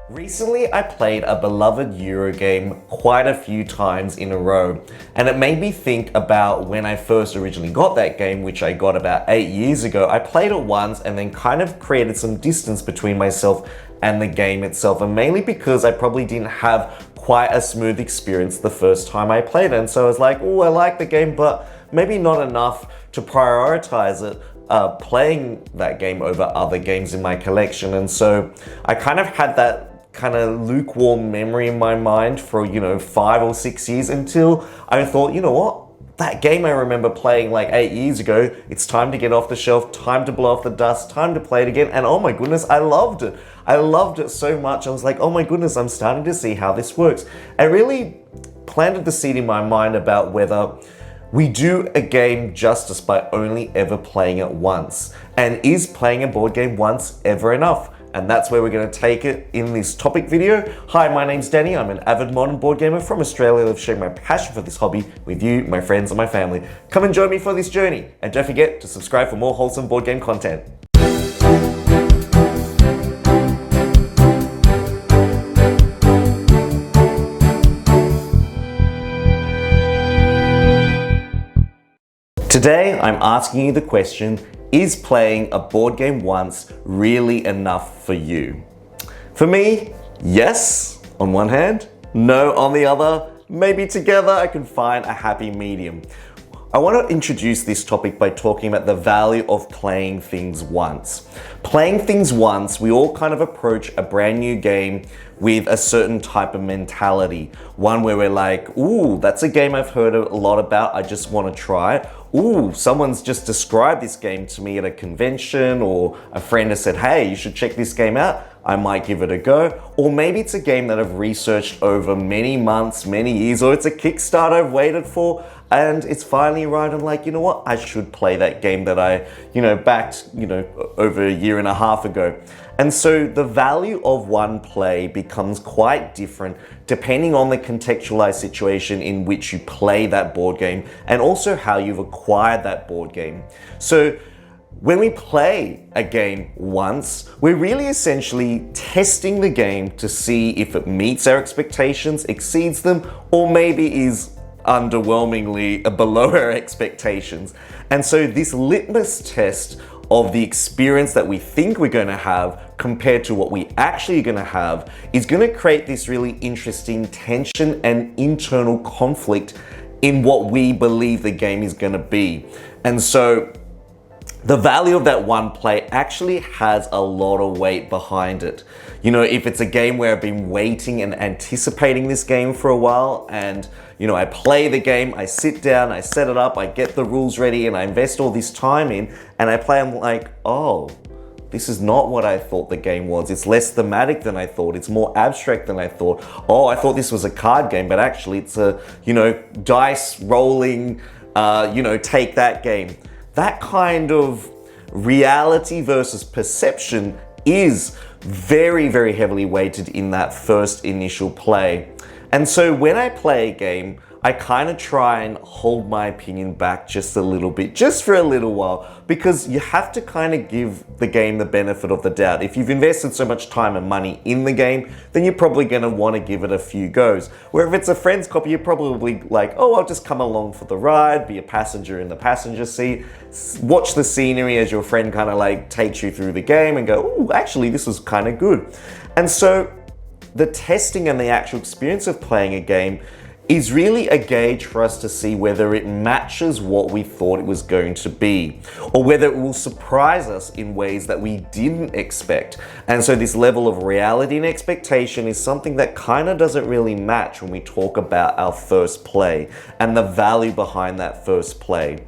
Recently, I played a beloved Euro game quite a few times in a row, and it made me think about when I first originally got that game, which I got about 8 years ago. I played it once and then kind of created some distance between myself and the game itself, and mainly because I probably didn't have quite a smooth experience the first time I played it. And so I was like, oh, I like the game, but maybe not enough to prioritize it. Playing that game over other games in my collection. And so I kind of had that kind of lukewarm memory in my mind for 5 or 6 years, until I thought, you know what, that game I remember playing like 8 years ago, it's time to get off the shelf, time to blow off the dust, time to play it again. And oh my goodness, I loved it. I loved it so much. I was like, oh my goodness, I'm starting to see how this works. It really planted the seed in my mind about whether we do a game justice by only ever playing it once. And is playing a board game once ever enough? And that's where we're going to take it in this topic video. Hi, my name's Danny. I'm an avid modern board gamer from Australia. I've shared my passion for this hobby with you, my friends, and my family. Come and join me for this journey. And don't forget to subscribe for more wholesome board game content. Today, I'm asking you the question, is playing a board game once really enough for you? For me, yes, on one hand, no on the other. Maybe together I can find a happy medium. I want to introduce this topic by talking about the value of playing things once. Playing things once, we all kind of approach a brand new game with a certain type of mentality. One where we're like, ooh, that's a game I've heard a lot about, I just want to try it. Ooh, someone's just described this game to me at a convention, or a friend has said, hey, you should check this game out. I might give it a go. Or maybe it's a game that I've researched over many months, many years, or it's a Kickstarter I've waited for, and it's finally right. I'm like, you know what? I should play that game that I, backed, over a year and a half ago. And so the value of one play becomes quite different depending on the contextualized situation in which you play that board game, and also how you've acquired that board game. So when we play a game once, we're really essentially testing the game to see if it meets our expectations, exceeds them, or maybe is underwhelmingly below our expectations. And so this litmus test of the experience that we think we're going to have compared to what we actually are going to have is going to create this really interesting tension and internal conflict in what we believe the game is going to be. And so the value of that one play actually has a lot of weight behind it. If it's a game where I've been waiting and anticipating this game for a while, and I play the game, I sit down, I set it up, I get the rules ready, and I invest all this time in, and I play, I'm like, oh, this is not what I thought the game was. It's less thematic than I thought. It's more abstract than I thought. Oh, I thought this was a card game, but actually it's a, dice rolling, take that game. That kind of reality versus perception is very, very heavily weighted in that first initial play. And so when I play a game, I kind of try and hold my opinion back just a little bit, just for a little while, because you have to kind of give the game the benefit of the doubt. If you've invested so much time and money in the game, then you're probably going to want to give it a few goes. Where if it's a friend's copy, you're probably like, oh, I'll just come along for the ride, be a passenger in the passenger seat, watch the scenery as your friend kind of like takes you through the game and go, oh, actually, this was kind of good. And so the testing and the actual experience of playing a game is really a gauge for us to see whether it matches what we thought it was going to be, or whether it will surprise us in ways that we didn't expect. And so this level of reality and expectation is something that kind of doesn't really match when we talk about our first play and the value behind that first play.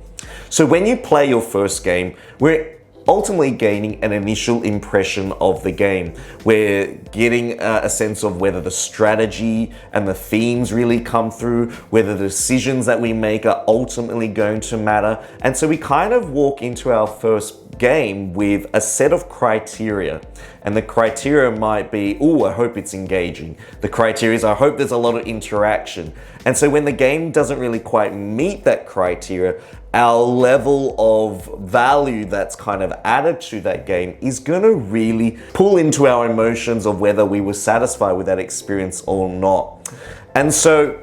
So when you play your first game, we're ultimately gaining an initial impression of the game. We're getting a sense of whether the strategy and the themes really come through, whether the decisions that we make are ultimately going to matter. And so we kind of walk into our first game with a set of criteria. And the criteria might be, oh, I hope it's engaging. The criteria is, I hope there's a lot of interaction. And so when the game doesn't really quite meet that criteria, our level of value that's kind of added to that game is gonna really pull into our emotions of whether we were satisfied with that experience or not. And so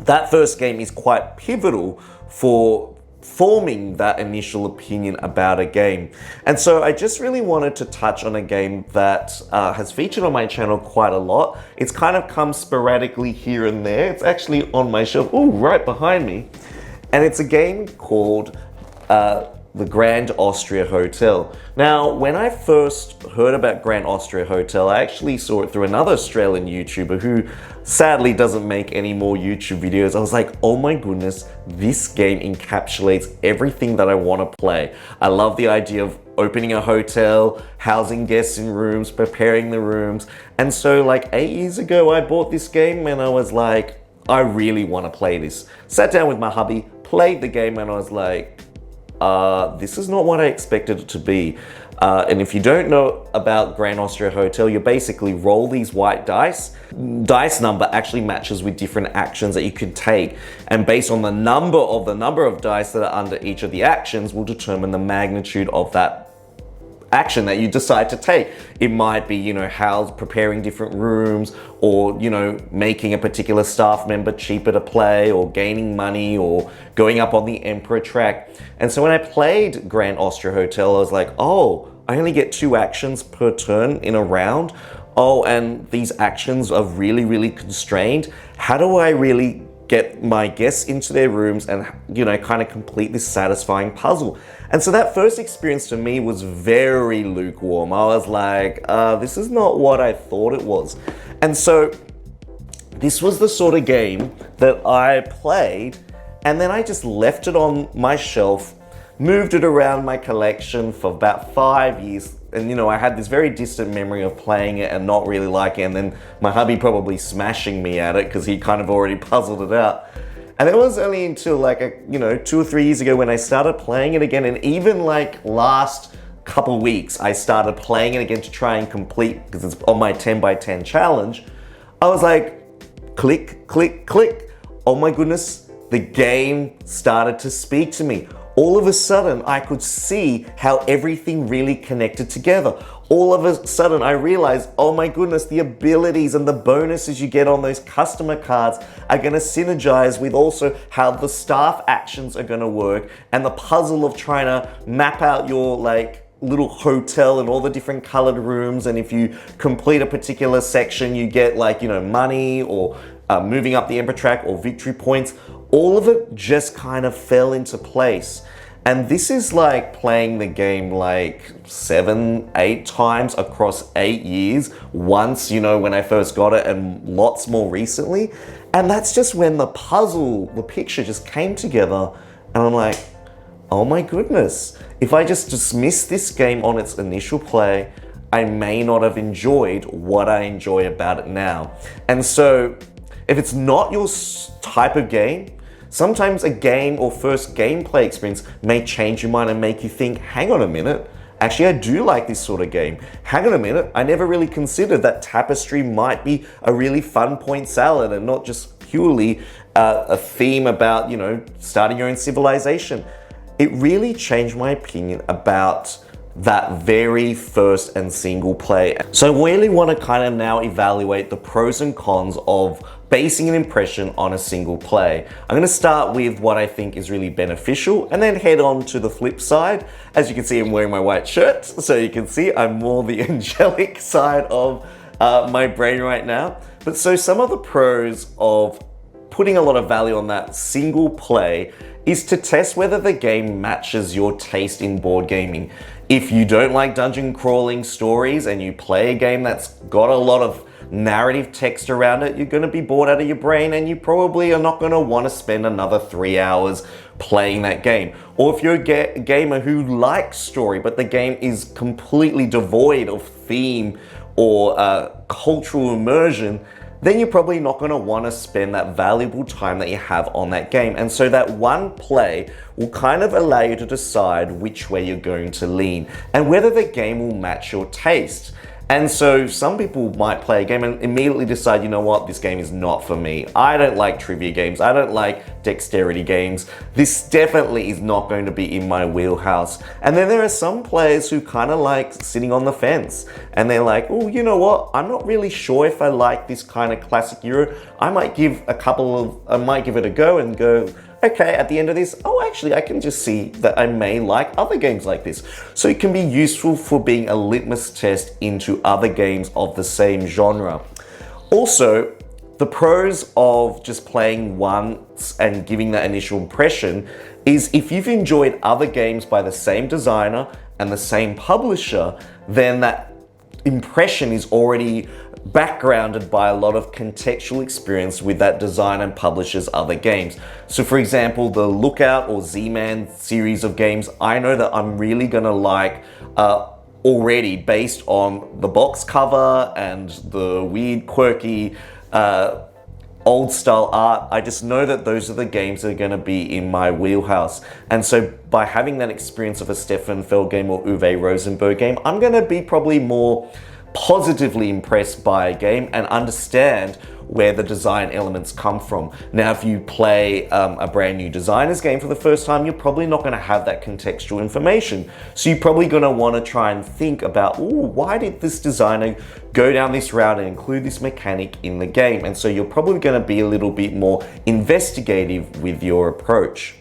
that first game is quite pivotal for forming that initial opinion about a game. And so I just really wanted to touch on a game that has featured on my channel quite a lot. It's kind of come sporadically here and there. It's actually on my shelf, oh, right behind me. And it's a game called the Grand Austria Hotel. Now, when I first heard about Grand Austria Hotel, I actually saw it through another Australian YouTuber who sadly doesn't make any more YouTube videos. I was like, oh my goodness, this game encapsulates everything that I want to play. I love the idea of opening a hotel, housing guests in rooms, preparing the rooms. And so like 8 years ago, I bought this game and I was like, I really want to play this. Sat down with my hubby, played the game, and I was like, this is not what I expected it to be. And if you don't know about Grand Austria Hotel, you basically roll these white dice. Dice number actually matches with different actions that you can take. And based on the number of dice that are under each of the actions will determine the magnitude of that action that you decide to take. It might be, you know, preparing different rooms, or, you know, making a particular staff member cheaper to play, or gaining money, or going up on the Emperor track. And so when I played Grand Austria Hotel, I was like, oh, I only get 2 actions per turn in a round. Oh, and these actions are really, really constrained. How do I really get my guests into their rooms and, you know, kind of complete this satisfying puzzle? And so that first experience to me was very lukewarm. I was like, this is not what I thought it was. And so this was the sort of game that I played, and then I just left it on my shelf, moved it around my collection for about 5 years. And, you know, I had this very distant memory of playing it and not really liking it, and then my hubby probably smashing me at it because he kind of already puzzled it out. And it was only until like, 2 or 3 years ago when I started playing it again, and even like last couple weeks, I started playing it again to try and complete, because it's on my 10 by 10 challenge. I was like, click, click, click. Oh my goodness, the game started to speak to me. All of a sudden, I could see how everything really connected together. All of a sudden, I realized, oh my goodness, the abilities and the bonuses you get on those customer cards are gonna synergize with also how the staff actions are gonna work, and the puzzle of trying to map out your like little hotel and all the different colored rooms. And if you complete a particular section, you get like, you know, money, or moving up the Emperor track, or victory points. All of it just kind of fell into place. And this is like playing the game like 7, 8 times across 8 years. Once, you know, when I first got it, and lots more recently. And that's just when the puzzle, the picture just came together. And I'm like, oh my goodness. If I just dismiss this game on its initial play, I may not have enjoyed what I enjoy about it now. And so if it's not your type of game, sometimes a game or first gameplay experience may change your mind and make you think, hang on a minute, actually I do like this sort of game. Hang on a minute, I never really considered that tapestry might be a really fun point salad and not just purely a theme about, you know, starting your own civilization. It really changed my opinion about that very first and single play. So I really want to kind of now evaluate the pros and cons of basing an impression on a single play. I'm going to start with what I think is really beneficial, and then head on to the flip side. As you can see, I'm wearing my white shirt, so you can see I'm more the angelic side of my brain right now. But so some of the pros of putting a lot of value on that single play is to test whether the game matches your taste in board gaming. If you don't like dungeon crawling stories and you play a game that's got a lot of narrative text around it, you're going to be bored out of your brain, and you probably are not going to want to spend another 3 hours playing that game. Or if you're a gamer who likes story, but the game is completely devoid of theme or cultural immersion, then you're probably not going to want to spend that valuable time that you have on that game. And so that one play will kind of allow you to decide which way you're going to lean and whether the game will match your taste. And so some people might play a game and immediately decide, you know what, this game is not for me. I don't like trivia games. I don't like dexterity games. This definitely is not going to be in my wheelhouse. And then there are some players who kind of like sitting on the fence and they're like, oh, you know what, I'm not really sure if I like this kind of classic Euro. I might give it a go and go, okay, at the end of this, oh, actually, I can just see that I may like other games like this. So it can be useful for being a litmus test into other games of the same genre. Also, the pros of just playing once and giving that initial impression is if you've enjoyed other games by the same designer and the same publisher, then that impression is already backgrounded by a lot of contextual experience with that designer and publisher's other games. So for example, the Lookout or Z-Man series of games, I know that I'm really gonna like already based on the box cover and the weird, quirky, old style art. I just know that those are the games that are going to be in my wheelhouse. And so by having that experience of a Stefan Feld game or Uwe Rosenberg game, I'm going to be probably more positively impressed by a game and understand where the design elements come from. Now, if you play a brand new designer's game for the first time, you're probably not going to have that contextual information. So you're probably going to want to try and think about, oh, why did this designer go down this route and include this mechanic in the game? And so you're probably going to be a little bit more investigative with your approach.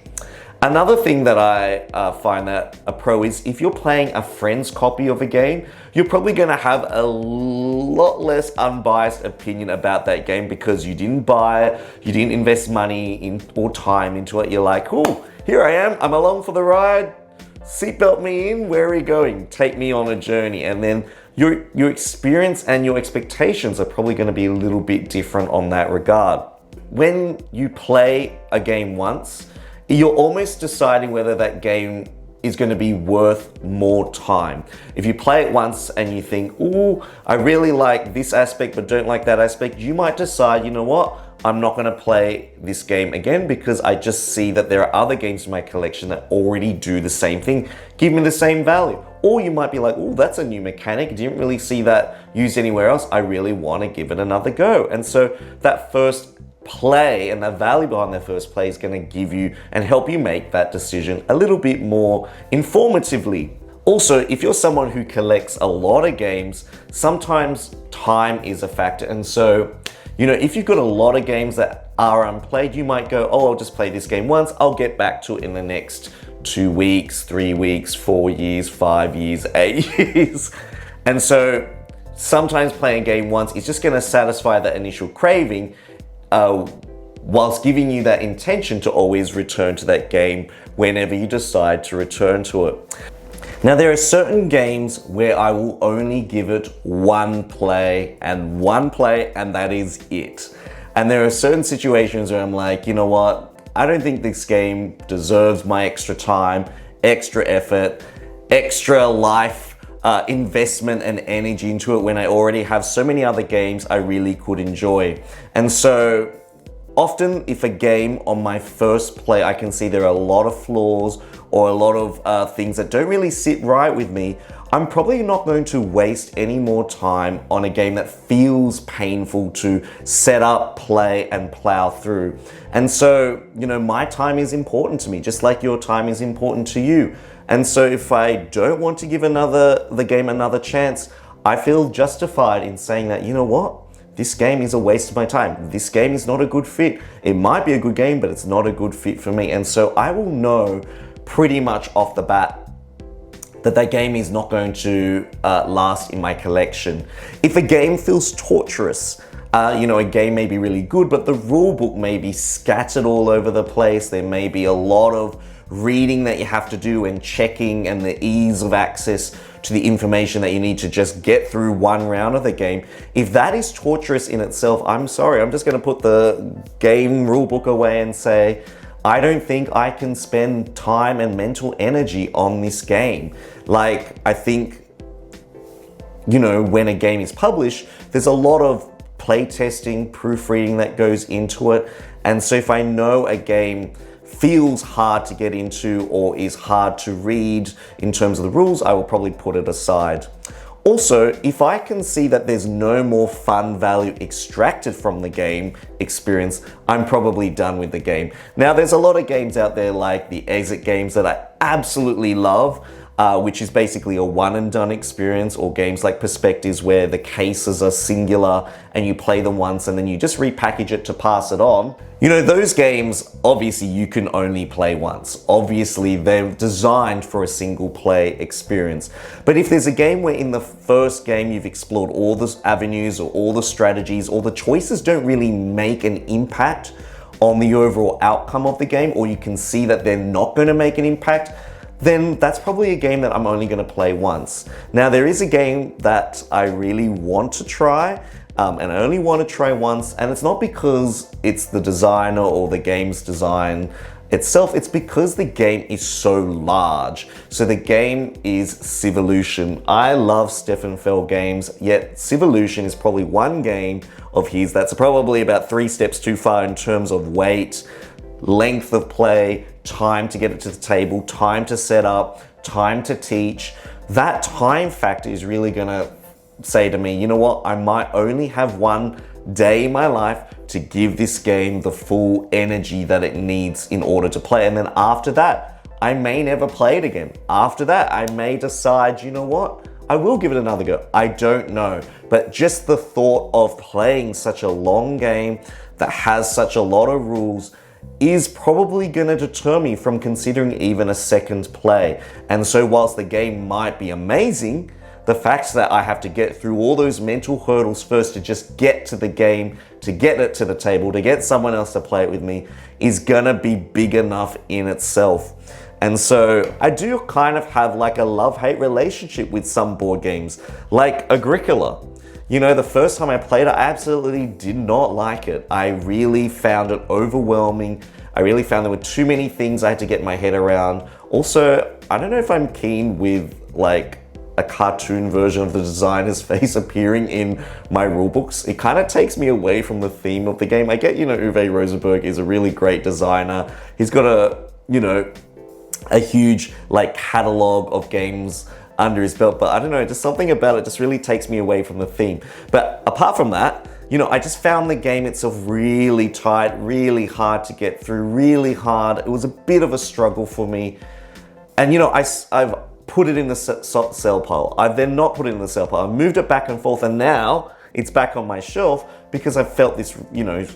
Another thing that I find that a pro is if you're playing a friend's copy of a game, you're probably going to have a lot less unbiased opinion about that game because you didn't buy it, you didn't invest money or time into it. You're like, oh, here I am, I'm along for the ride, seatbelt me in, where are we going? Take me on a journey. And then your experience and your expectations are probably going to be a little bit different on that regard. When you play a game once, you're almost deciding whether that game is going to be worth more time. If you play it once and you think, oh, I really like this aspect but don't like that aspect, you might decide, you know what, I'm not going to play this game again because I just see that there are other games in my collection that already do the same thing, give me the same value. Or you might be like, oh, that's a new mechanic, didn't really see that used anywhere else, I really want to give it another go. And so that first play and the value behind their first play is going to give you and help you make that decision a little bit more informatively. Also, if you're someone who collects a lot of games, sometimes time is a factor. And so, you know, if you've got a lot of games that are unplayed, you might go, oh, I'll just play this game once, I'll get back to it in the next 2 weeks, 3 weeks, 4 years, 5 years, 8 years. And so sometimes playing a game once is just going to satisfy that initial craving, whilst giving you that intention to always return to that game whenever you decide to return to it. Now, there are certain games where I will only give it one play, and that is it. And there are certain situations where I'm like, you know what, I don't think this game deserves my extra time, extra effort, extra life, investment and energy into it when I already have so many other games I really could enjoy. And so often if a game on my first play, I can see there are a lot of flaws or a lot of things that don't really sit right with me, I'm probably not going to waste any more time on a game that feels painful to set up, play, and plow through. And so, you know, my time is important to me, just like your time is important to you. And so if I don't want to give the game another chance, I feel justified in saying that, you know what? This game is a waste of my time. This game is not a good fit. It might be a good game, but it's not a good fit for me. And so I will know pretty much off the bat that game is not going to last in my collection. If a game feels torturous, you know, a game may be really good, but the rule book may be scattered all over the place. There may be a lot of reading that you have to do and checking, and the ease of access to the information that you need to just get through one round of the game. If that is torturous in itself, I'm sorry, I'm just going to put the game rulebook away and say, I don't think I can spend time and mental energy on this game. Like, I think, you know, when a game is published, there's a lot of playtesting, proofreading that goes into it. And so if I know a game feels hard to get into or is hard to read in terms of the rules, I will probably put it aside. Also, if I can see that there's no more fun value extracted from the game experience, I'm probably done with the game. Now, there's a lot of games out there like the exit games that I absolutely love, which is basically a one and done experience, or games like Perspectives where the cases are singular and you play them once and then you just repackage it to pass it on. You know, those games, obviously you can only play once. Obviously they're designed for a single play experience. But if there's a game where in the first game you've explored all the avenues or all the strategies, or the choices don't really make an impact on the overall outcome of the game, or you can see that they're not going to make an impact, then that's probably a game that I'm only going to play once. Now, there is a game that I really want to try, and I only want to try once, and it's not because it's the designer or the game's design itself, it's because the game is so large. So the game is Civolution. I love Stefan Feld games, yet Civolution is probably one game of his that's probably about 3 steps too far in terms of weight, length of play, time to get it to the table, time to set up, time to teach. That time factor is really gonna say to me, you know what, I might only have one day in my life to give this game the full energy that it needs in order to play. And then after that, I may never play it again. After that, I may decide, you know what, I will give it another go. I don't know. But just the thought of playing such a long game that has such a lot of rules is probably gonna deter me from considering even a second play. And so whilst the game might be amazing, the fact that I have to get through all those mental hurdles first to just get to the game, to get it to the table, to get someone else to play it with me, is gonna be big enough in itself. And so I do kind of have like a love-hate relationship with some board games, like Agricola. You know, the first time I played it, I absolutely did not like it. I really found it overwhelming. I really found there were too many things I had to get my head around. Also, I don't know if I'm keen with like a cartoon version of the designer's face appearing in my rulebooks. It kind of takes me away from the theme of the game. I get, you know, Uwe Rosenberg is a really great designer. He's got a huge like catalog of games under his belt, but I don't know, just something about it just really takes me away from the theme. But apart from that, you know, I just found the game itself really tight, really hard to get through, really hard. It was a bit of a struggle for me. And you know, I've put it in the sell pile. I've then not put it in the sell pile. I've moved it back and forth, and now it's back on my shelf because I've felt this, you know,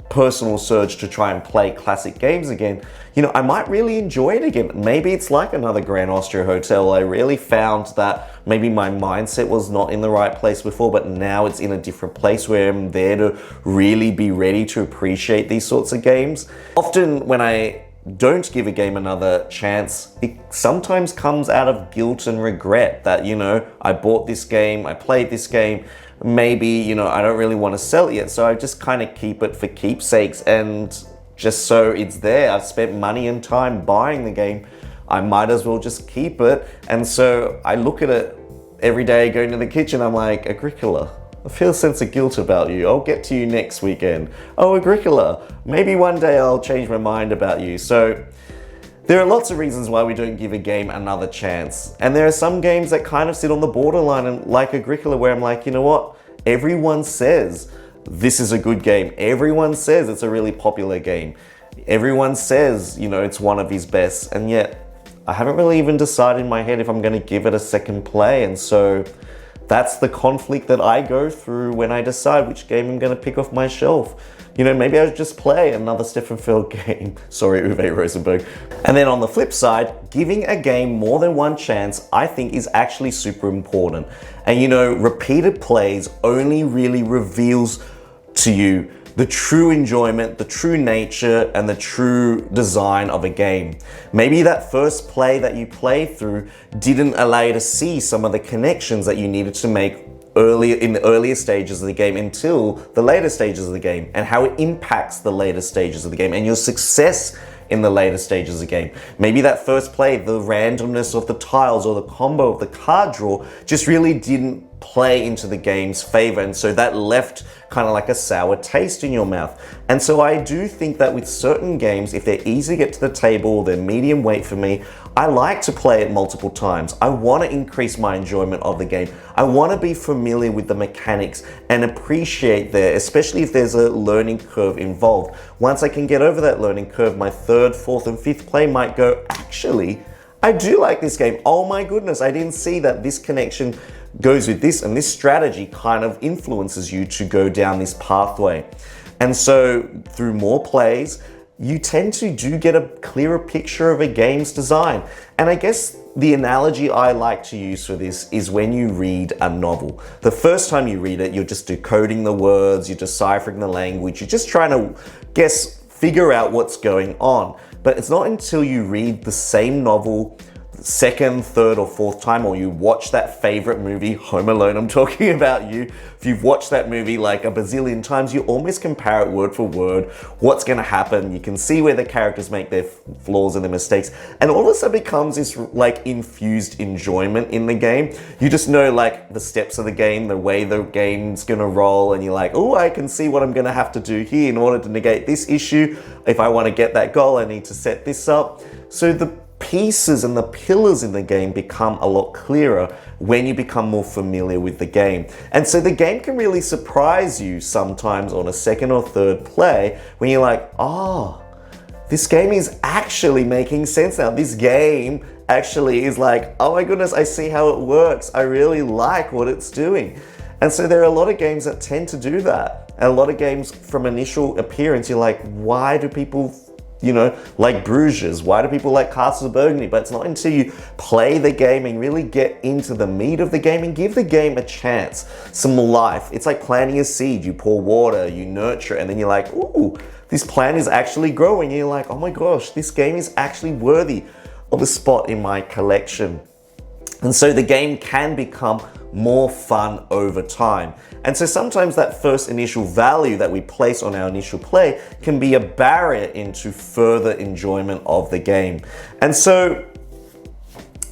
personal surge to try and play classic games again. You know, I might really enjoy it again. Maybe it's like another Grand Austria Hotel. I really found that maybe my mindset was not in the right place before, but now it's in a different place where I'm there to really be ready to appreciate these sorts of games. Often when I don't give a game another chance, it sometimes comes out of guilt and regret that, you know, I bought this game, I played this game, maybe, you know, I don't really want to sell it yet, so I just kind of keep it for keepsakes, and just so it's there. I've spent money and time buying the game, I might as well just keep it. And so I look at it every day going to the kitchen, I'm like, Agricola, I feel a sense of guilt about you. I'll get to you next weekend. Oh, Agricola, maybe one day I'll change my mind about you. So there are lots of reasons why we don't give a game another chance. And there are some games that kind of sit on the borderline, and like Agricola, where I'm like, you know what? Everyone says this is a good game. Everyone says it's a really popular game. Everyone says, you know, it's one of his best. And yet I haven't really even decided in my head if I'm going to give it a second play. And so that's the conflict that I go through when I decide which game I'm going to pick off my shelf. You know, maybe I'll just play another Stefan Feld game. Sorry, Uwe Rosenberg. And then on the flip side, giving a game more than one chance, I think, is actually super important. And you know, repeated plays only really reveals to you the true enjoyment, the true nature, and the true design of a game. Maybe that first play that you played through didn't allow you to see some of the connections that you needed to make earlier in the earlier stages of the game until the later stages of the game, and how it impacts the later stages of the game and your success in the later stages of the game. Maybe that first play, the randomness of the tiles or the combo of the card draw just really didn't play into the game's favor. And so that left kind of like a sour taste in your mouth. And so I do think that with certain games, if they're easy to get to the table, they're medium weight for me, I like to play it multiple times. I want to increase my enjoyment of the game. I want to be familiar with the mechanics and appreciate there, especially if there's a learning curve involved. Once I can get over that learning curve, my third, fourth, and fifth play might go, actually, I do like this game. Oh my goodness, I didn't see that this connection goes with this, and this strategy kind of influences you to go down this pathway. And so through more plays, you tend to do get a clearer picture of a game's design. And I guess the analogy I like to use for this is when you read a novel. The first time you read it, you're just decoding the words, you're deciphering the language, you're just trying to figure out what's going on. But it's not until you read the same novel second, third, or fourth time, or you watch that favorite movie, Home Alone, I'm talking about you. If you've watched that movie like a bazillion times, you almost compare it word for word, what's gonna happen. You can see where the characters make their flaws and their mistakes, and all of a sudden becomes this like infused enjoyment in the game. You just know like the steps of the game, the way the game's gonna roll, and you're like, oh, I can see what I'm gonna have to do here in order to negate this issue. If I wanna get that goal, I need to set this up. So the pieces and the pillars in the game become a lot clearer when you become more familiar with the game. And so the game can really surprise you sometimes on a second or third play when you're like, oh, this game is actually making sense now. This game actually is like, oh my goodness, I see how it works. I really like what it's doing. And so there are a lot of games that tend to do that. And a lot of games from initial appearance, you're like, why do people like Bruges? Why do people like Castles of Burgundy? But it's not until you play the game and really get into the meat of the game and give the game a chance, some life. It's like planting a seed. You pour water, you nurture, and then you're like, ooh, this plant is actually growing. And you're like, oh my gosh, this game is actually worthy of a spot in my collection. And so the game can become more fun over time. And so sometimes that first initial value that we place on our initial play can be a barrier into further enjoyment of the game. And so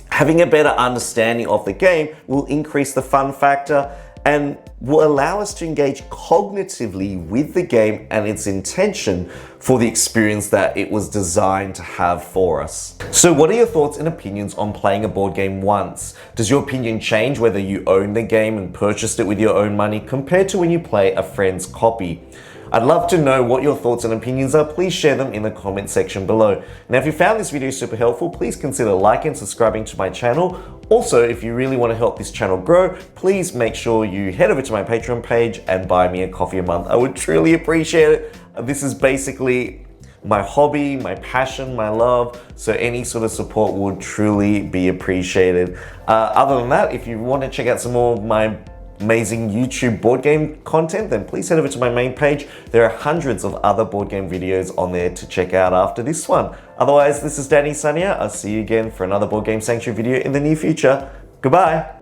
having a better understanding of the game will increase the fun factor and will allow us to engage cognitively with the game and its intention for the experience that it was designed to have for us. So what are your thoughts and opinions on playing a board game once? Does your opinion change whether you own the game and purchased it with your own money compared to when you play a friend's copy? I'd love to know what your thoughts and opinions are. Please share them in the comment section below. Now, if you found this video super helpful, please consider liking and subscribing to my channel. Also, if you really want to help this channel grow, please make sure you head over to my Patreon page and buy me a coffee a month. I would truly appreciate it. This is basically my hobby, my passion, my love. So any sort of support would truly be appreciated. Other than that, if you want to check out some more of my amazing YouTube board game content, then please head over to my main page. There are hundreds of other board game videos on there to check out after this one. Otherwise, this is Danny Sania. I'll see you again for another Board Game Sanctuary video in the near future. Goodbye.